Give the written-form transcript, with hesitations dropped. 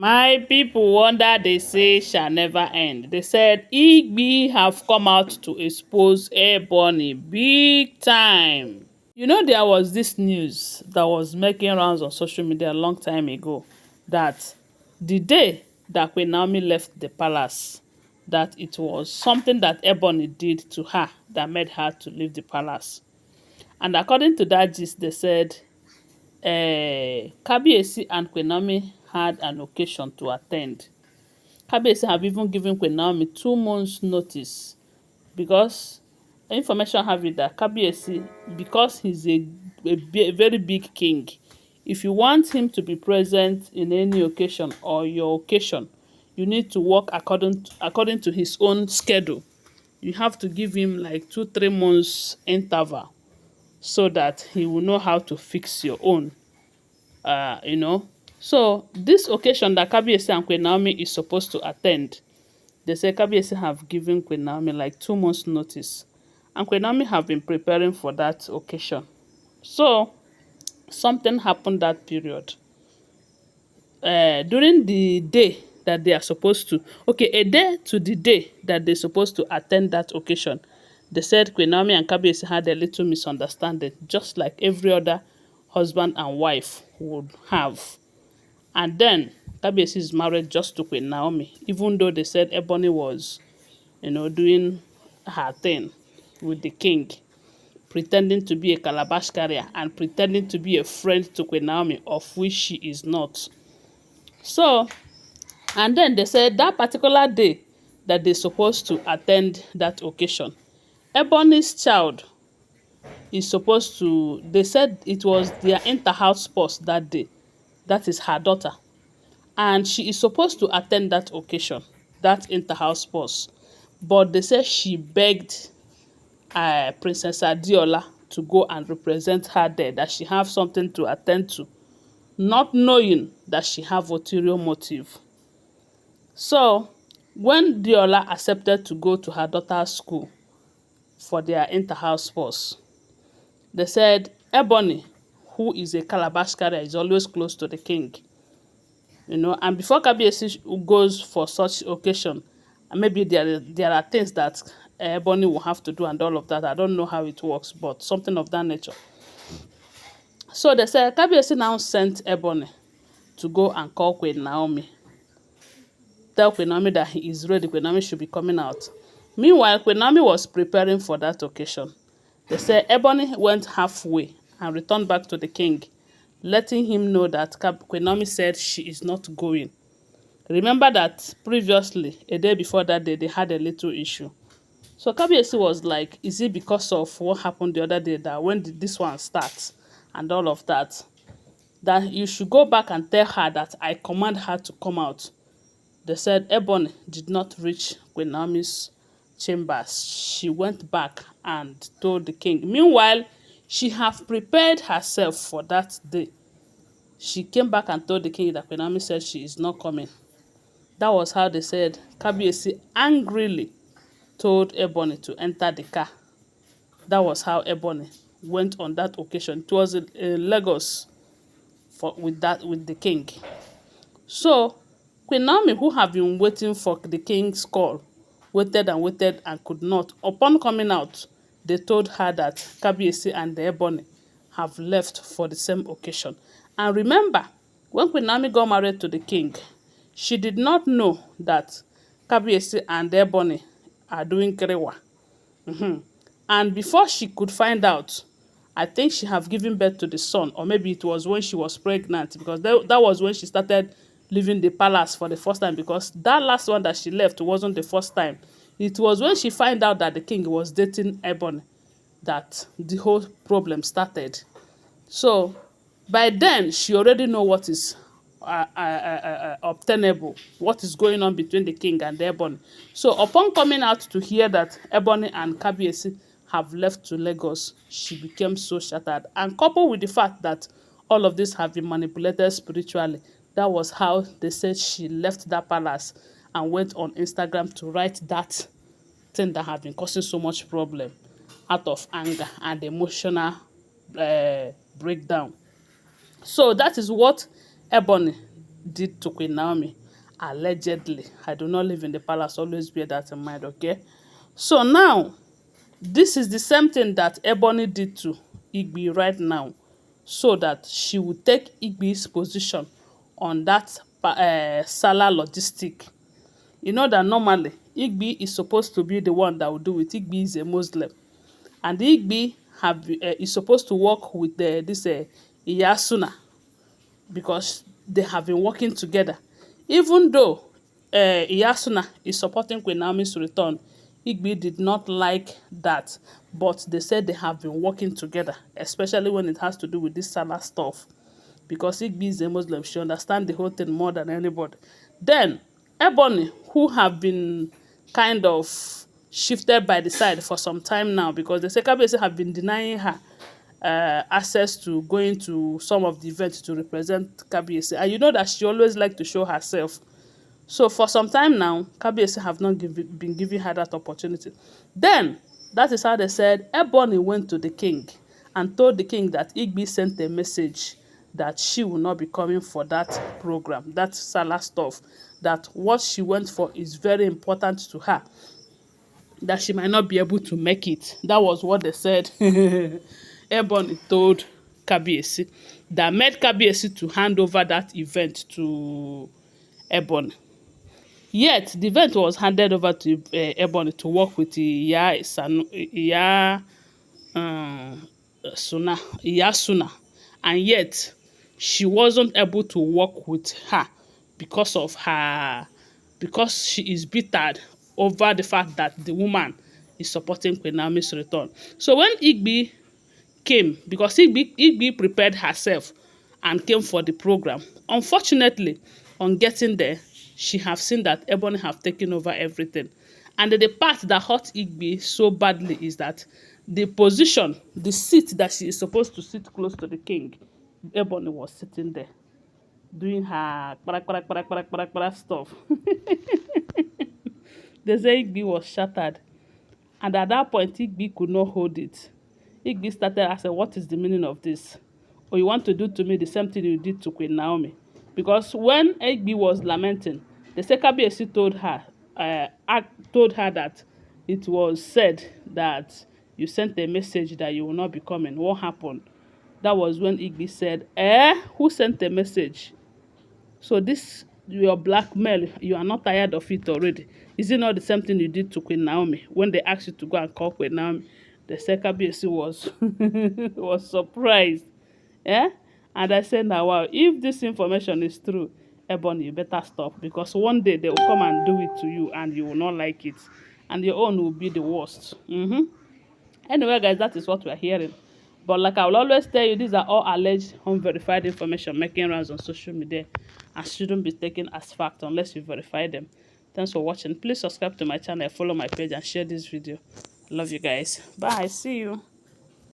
My people wonder they say shall never end. They said Igbi have come out to expose Ebony big time. You know, there was this news that was making rounds on social media a long time ago that the day that Queen Naomi left the palace, that it was something that Ebony did to her that made her to leave the palace. And according to that gist, they said Kabiyesi and Queen Naomi had an occasion to attend. Kabiyesi have even given Queen Naomi 2 months notice because information have it that Kabiyesi, because he's a very big king, if you want him to be present in any occasion or your occasion, you need to work according to his own schedule. You have to give him like 2-3 months interval so that he will know how to fix your own. You know. So this occasion that Kabiyesi and Queen Naomi is supposed to attend, they say Kabiyesi have given Queen Naomi like 2 months notice, and Queen Naomi have been preparing for that occasion. So something happened that period. During the day that they are supposed to, okay, a day to the day that they're supposed to attend that occasion, they said Queen Naomi and Kabiyesi had a little misunderstanding, just like every other husband and wife would have. And then Kabiyesi is married just to Queen Naomi, even though they said Ebony was, doing her thing with the king, pretending to be a calabash carrier and pretending to be a friend to Queen Naomi, of which she is not. So, and then they said that particular day that they're supposed to attend that occasion, Ebony's child is supposed to, they said it was their inter-house sports that day. That is her daughter. And she is supposed to attend that occasion, that inter-house sports. But they said she begged Princess Adiola to go and represent her there, that she have something to attend to, not knowing that she have ulterior motive. So when Diola accepted to go to her daughter's school for their inter-house sports, they said Ebony, who is a calabash carrier, is always close to the king. And before Kabiyesi goes for such occasion, maybe there are things that Ebony will have to do and all of that. I don't know how it works, but something of that nature. So they said Kabiyesi now sent Ebony to go and call Queen Naomi. Tell Queen Naomi that he is ready. Queen Naomi should be coming out. Meanwhile, Queen Naomi was preparing for that occasion. They said Ebony went halfway and returned back to the king, letting him know that Queen Naomi said she is not going. Remember that previously, a day before that day, they had a little issue. So Kabiyesi was like, is it because of what happened the other day that when did this one start and all of that, that you should go back and tell her that I command her to come out. They said Ebony did not reach Queen Naomi's chambers. She went back and told the king. Meanwhile, she have prepared herself for that day. She came back and told the king that Queen Naomi said she is not coming. That was how they said Kabiyesi angrily told Ebony to enter the car. That was how Ebony went on that occasion. It was in Lagos with the king. So Queen Naomi, who have been waiting for the king's call, waited and could not. Upon coming out, they told her that Kabiyesi and the Ebony have left for the same occasion. And remember, when Queen Naomi got married to the king, she did not know that Kabiyesi and Ebony are doing kerewa. And before she could find out, I think she have given birth to the son, or maybe it was when she was pregnant, because that was when she started leaving the palace for the first time, because that last one that she left wasn't the first time. It was when she found out that the king was dating Ebony that the whole problem started. So by then, she already know what is obtainable, what is going on between the king and Ebony. So upon coming out to hear that Ebony and Kabiyesi have left to Lagos, she became so shattered. And coupled with the fact that all of this have been manipulated spiritually, that was how they said she left that palace and went on Instagram to write that thing that have been causing so much problem out of anger and emotional breakdown. So that is what Ebony did to Queen Naomi. Allegedly. I do not live in the palace. Always bear that in mind, okay? So now, this is the same thing that Ebony did to Igbi right now, so that she would take Igbi's position on that Salah logistic. You know that normally Igbi is supposed to be the one that will do it. Igbi is a Muslim, and Igbi is supposed to work with this Iyasuna, because they have been working together. Even though Iyasuna is supporting Queen Naomi's return, Igbi did not like that, but they said they have been working together, especially when it has to do with this Salah stuff, because Igbi is a Muslim. She understands the whole thing more than anybody. Then Ebony, who have been kind of shifted by the side for some time now, because the Sekabese have been denying her access to going to some of the events to represent Kabiyesi. And you know that she always like to show herself. So for some time now, Kabiyesi have not been giving her that opportunity. Then, that is how they said Ebony went to the king and told the king that Igbi sent a message that she will not be coming for that program, that Salah stuff, that what she went for is very important to her, that she might not be able to make it. That was what they said. Ebony told Kabiyesi, that made Kabiyesi to hand over that event to Ebony. Yet, the event was handed over to Ebony to work with Iyasuna, and yet she wasn't able to work with her because she is bitter over the fact that the woman is supporting Queen Naomi's return. So when Igbi came, because Igbi prepared herself and came for the program, unfortunately, on getting there, she have seen that Ebony have taken over everything. And the part that hurt Igbi so badly is that the position, the seat that she is supposed to sit close to the king, Ebony was sitting there doing her stuff. They say Igbi was shattered. And at that point, Igbi could not hold it. Igbi started asking, what is the meaning of this? Or you want to do to me the same thing you did to Queen Naomi? Because when Igbi was lamenting, the Sekabiyesi told her that it was said that you sent a message that you will not be coming. What happened? That was when Igbi said, who sent a message? So this, your blackmail, you are not tired of it already. Is it not the same thing you did to Queen Naomi when they asked you to go and call Queen Naomi? The Sekabiyesi was was surprised. Yeah? And I said, now, wow, if this information is true, Ebony, you better stop, because one day they will come and do it to you and you will not like it. And your own will be the worst. Anyway, guys, that is what we are hearing. But like I will always tell you, these are all alleged, unverified information making rounds on social media and shouldn't be taken as fact unless you verify them. Thanks for watching. Please subscribe to my channel, follow my page, and share this video. Love you guys. Bye. See you.